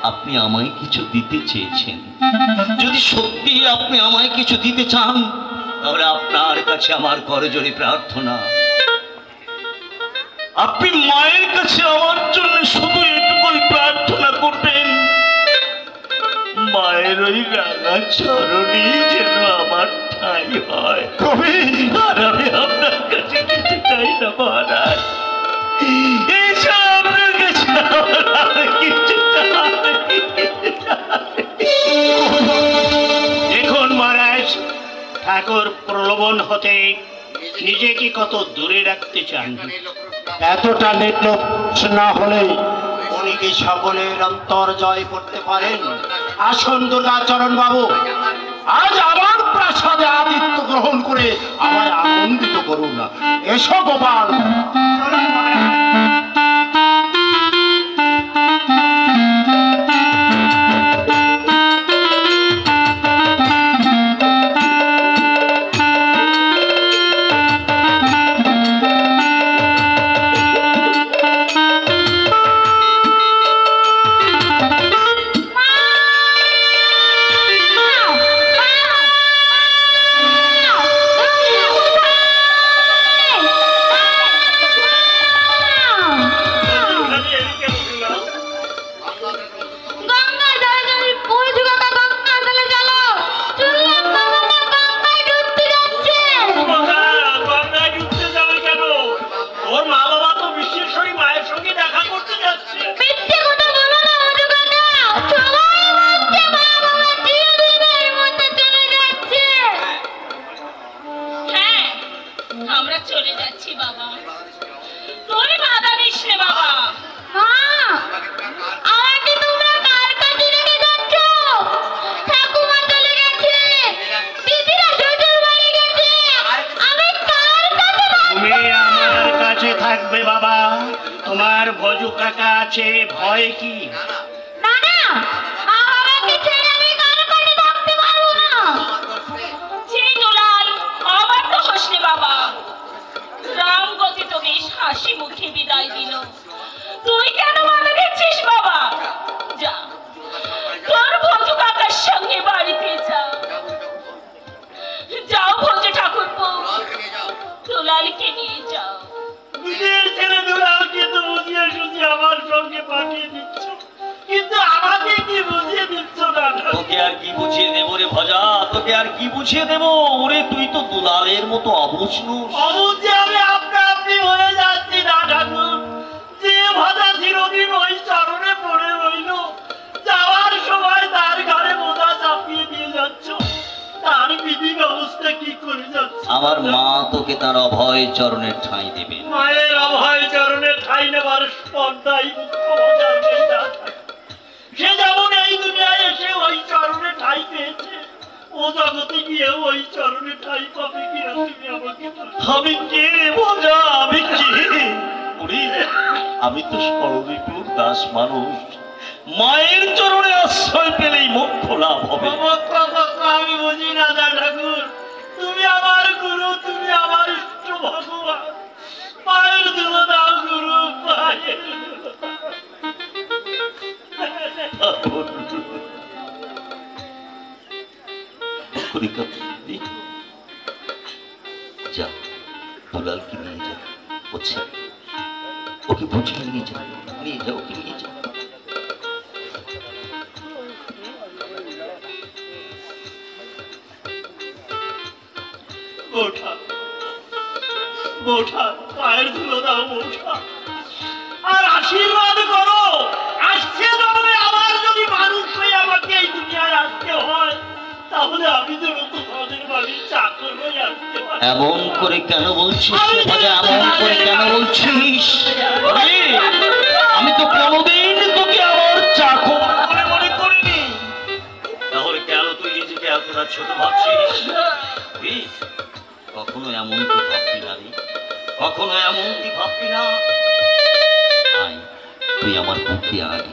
আপনি আমায় কিছু দিতে চেয়েছেন। যদি সত্যি আপনি আমায় কিছু দিতে চান, তাহলে আপনার কাছে আমার করজোড়ে প্রার্থনা, আপনি মায়ের কাছে আমার জন্য শুধু এটুকুই প্রার্থনা করবেন, মায়ের ওই রাঙা চরণে যেন আমার ঠাঁই হয়। কবি, আর আমি আপনার কাছে কিছু চাই না মহারাজ, আপনার কাছে কিছু দেখুন মহারাজ, ঠাকুর প্রলোভন হতে নিজেকে কত দূরে রাখতে চান। এতটা নির্লোভ না হলে উনি কি সকলের অন্তর জয় করতে পারেন? আসুন দুর্গাচরণ বাবু, আজ আমার প্রাসাদে আতিথ্য গ্রহণ করে আমায় আনন্দিত করুন না। এসো গোপাল। তোমার ভজু কাকা আছে, ভয় কি? না না, আমাকে ছেড়ে আমি কার কাছে থাকতে পারবো না। দুলাল, আবার তো হাসলে বাবা। রামগতি তো বেশ হাসি মুখে বিদায় দিল, তুই কেন মাথা দিচ্ছিস বাবা? যা, তোর ভজু কাকার সঙ্গে বাড়িতে যা। যাও ভজু ঠাকুরপো, দুলালকে নিয়ে যাও। দুলালকে তো বুঝিয়ে সুঝিয়ে আমার সঙ্গে পাঠিয়ে দিচ্ছ, কিন্তু আমাকে কি বুঝিয়ে দিচ্ছ না? তোকে আর কি বুঝিয়ে দেবো রে ভজা, তোকে আর কি বুঝিয়ে দেবো? ওরে তুই তো দুলালের মতো অবুঝ নুস। অবুঝে আমি আপনা আপনি হয়ে যাচ্ছি না ঠাকুর। যে ভজা চিরদিন ওই চরণে পড়ে রইল, যাওয়ার সময় তার ঘরে বোঝা চাপিয়ে দিয়ে যাচ্ছ, তার বিধি ব্যবস্থা কি করে যাচ্ছে? আমার মা তোকে তার অভয় চরণের ঠাঁই দেবে। মায়ের অভয় চরণের ঠাঁই নেবার স্পর্ধাই সে যেমন এই দুনিয়ায় এসে ওই চরণে ঠাঁই পেয়েছে, ও জগতে গিয়ে ওই চরণে ঠাঁই পাবে কিনা তুমি আমাকে? আমি কে বোঝা, আমি কে? আমি তো সরণীপুর দাস মানুষ, মায়ের চরণে আশ্রয় পেলেই মোক্ষ লাভ হবে। আমি বুঝি না ঠাকুর, তুমি আমার গুরু, তুমি আমার ইষ্ট ভগবান। পায়ের ধুলো দাও গুরু, পায়ের যা, দুলালকে নিয়ে যা, ওকে বুঝিয়ে নিয়ে যা, নিয়ে যা, ওকে নিয়ে যা। বৌঠা, পায়ের ধুলো দাও বৌঠা, আর আশীর্বাদ করো। আসছে জন্মে আবার যদি মানুষ হয়ে আমাকে এই দুনিয়ায় আসতে হয়, তাহলে আমি যেন তোমাদের বাড়ির চাকর হয়ে আসতে পারি। এমন করে কেন বলছিস? এমন করে কেন বলছিস? আমি তো কোনোদিন তোকে আমার চাকর বলে মনে করিনি। তাহলে কেন তুই নিজেকে এতটা ছোট ভাবছিস? কখনো এমনটি ভাববি না রে, কখনো এমনটি ভাববি না। তুই আমার বুকে আয়।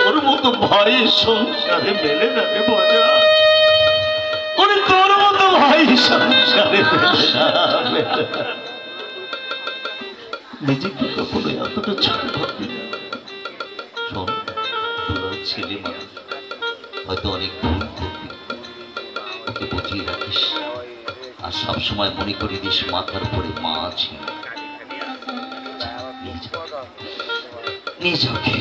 তোর মতো ভাইয়ের সংসারে মেলে না রে ভজা, ওরে তোর মতো ভাই সংসারে মেলে না। নিজেকে কখনো এতটা ছোট ভাববি না। শোন, তোরা ছেলে মানুষ, হয়তো অনেক ভুল করবি, ওকে বুঝিয়ে রাখিস। আর সবসময় মনে করে দিস মাথার উপরে মা আছে। নিয়ে যাও কে।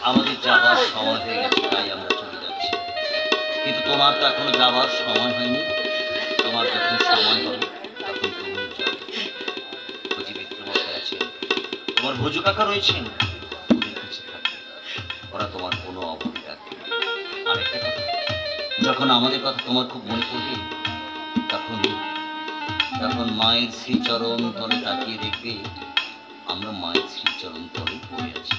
আমাদের যাবার সময় হয়ে গেছে, তাই আমরা চলে যাচ্ছি। কিন্তু তোমার তো এখনো যাবার সময় হয়নি। তোমার যখন সময় হবে তখন তুমি যাবে। বুঝি মিত্রমশাই আছেন, তোমার ভুজু কাকা রয়েছেন, ওদের কাছে থাকবে, ওরা তোমার কোনো অবধি রাখবে। আরেকটা কথা, যখন আমাদের কথা তোমার খুব মনে পড়বে, তখন মায়ের শ্রীচরণ তলে তাকিয়ে দেখবে আমরা মায়ের শ্রীচরণ তলে পড়ে আছি।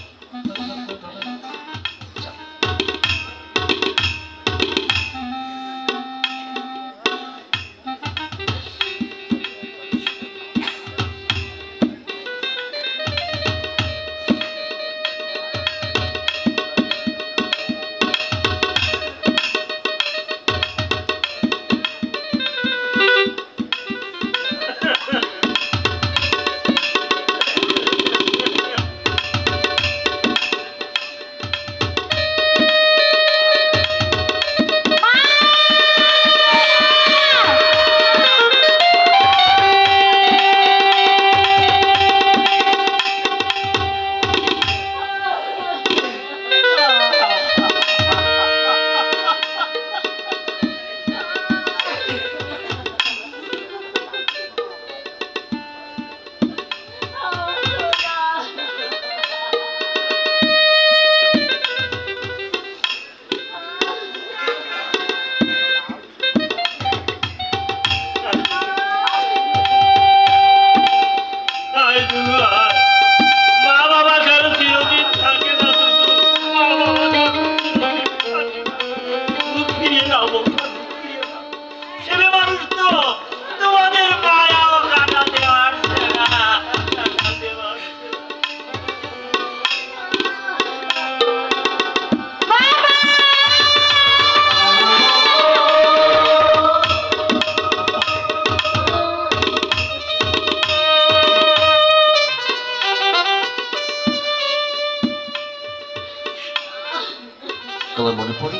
তোমার মনে পড়ে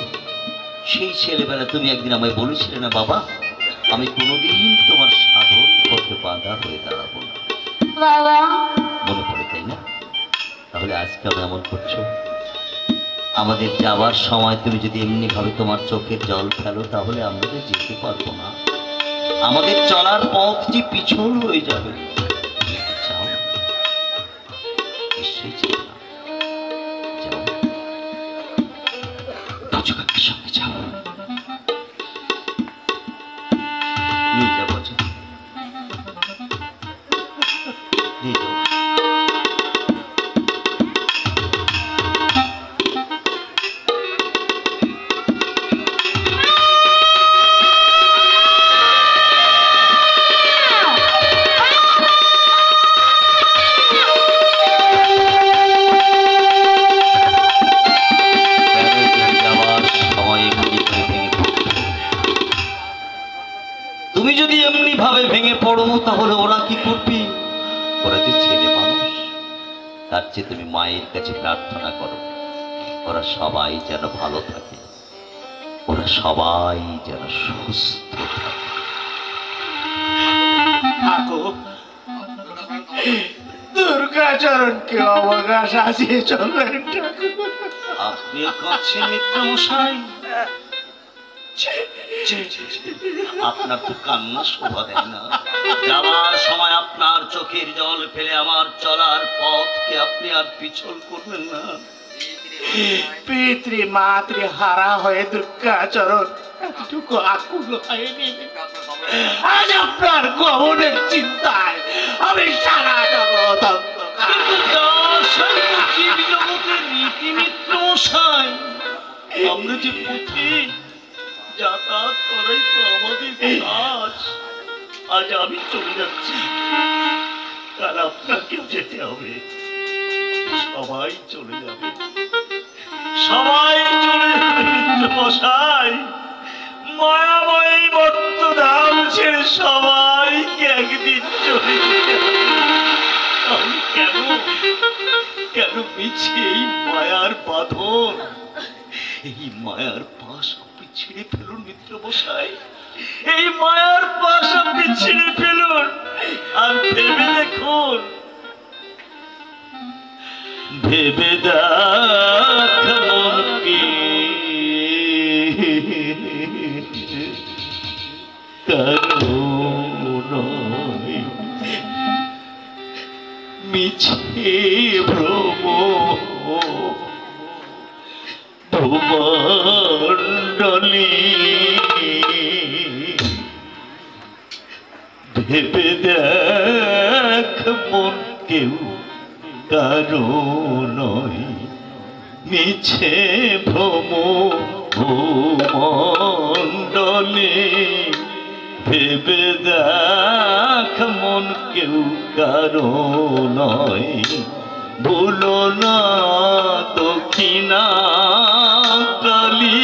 সেই ছেলেবেলা তুমি একদিন আমায় বলেছিলে না, বাবা আমি কোনোদিন তোমার সাধন করতে বাধা হয়ে দাঁড়াবো না। বাবা মনে পড়ে, তাই না? তাহলে আজকে আমি এমন করছো, আমাদের যাওয়ার সময় তুমি যদি এমনি ভাবে তোমার চোখের জল ফেলো, তাহলে আমরা তো যেতে পারবো না। আমাদের চলার পথ যে পিছল হয়ে যাবে। চাও? নিশ্চয়ই চাও না? যাও, ভুজু কাকার সঙ্গে যাও, নিয়ে যাবো, নিয়ে যাও। ভেঙে পড়ো তাহলে ওরা কি করবে? ওরা যে ছেলে মানুষ, তার চেয়ে তুমি মায়ের কাছে প্রার্থনা করো ওরা সবাই যেন ভালো থাকে, ওরা সবাই যেন সুস্থ থাকে। ঠাকুর, দুর্গাচরণকে অবকাশ আসিয়ে চলবেন ঠাকুর। আপনি কাছেন মিত্র মশাই? আপনার তো কান্না শোভা দেয় না। যাওয়ার সময় আপনার চোখের জল ফেলে আমার চলার পথকে আপনি আর পিছল করবেন না। পিতৃ মাতৃ হারা হয়ে দুর্গাচরণ এতটুকু আকুল হয়নি। আজ আপনার গমনের চিন্তায় আমি সারা জগৎ অন্ধকার। আমরা যে পথে যাতায়াত করাই তো আমাদের কাজ। আজ আমি চলে যাচ্ছি, কাল আপনাকেও যেতে হবে। সবাই চলে যাবে, সবাই চলে যাবে মিত্র মশাই। মায়াময় বর্তধাম ছেড়ে সবাইকে একদিন চলে যেতে হবে। আমি কেন কেন মিছে এই মায়ার বাঁধন, এই মায়ার পাশ আপনি ছিঁড়ে ফেলুন মিত্র মশাই। এই মায়ার পাশ আপনি ছিঁড়ে ফেলুন আর ভেবে দেখুন, ভেবে দেখ মনকে মিছে ভ্রম ভুবণ্ডলী। ভেবে দেখ মন কেউ কারো নয়, মিছে ভ্রম ভুমণ্ডলে। ভেবে দেখ মন কেউ কারো নয়, ভুলো না দক্ষিণা কালী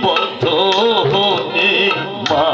বদ্ধ হতে মা।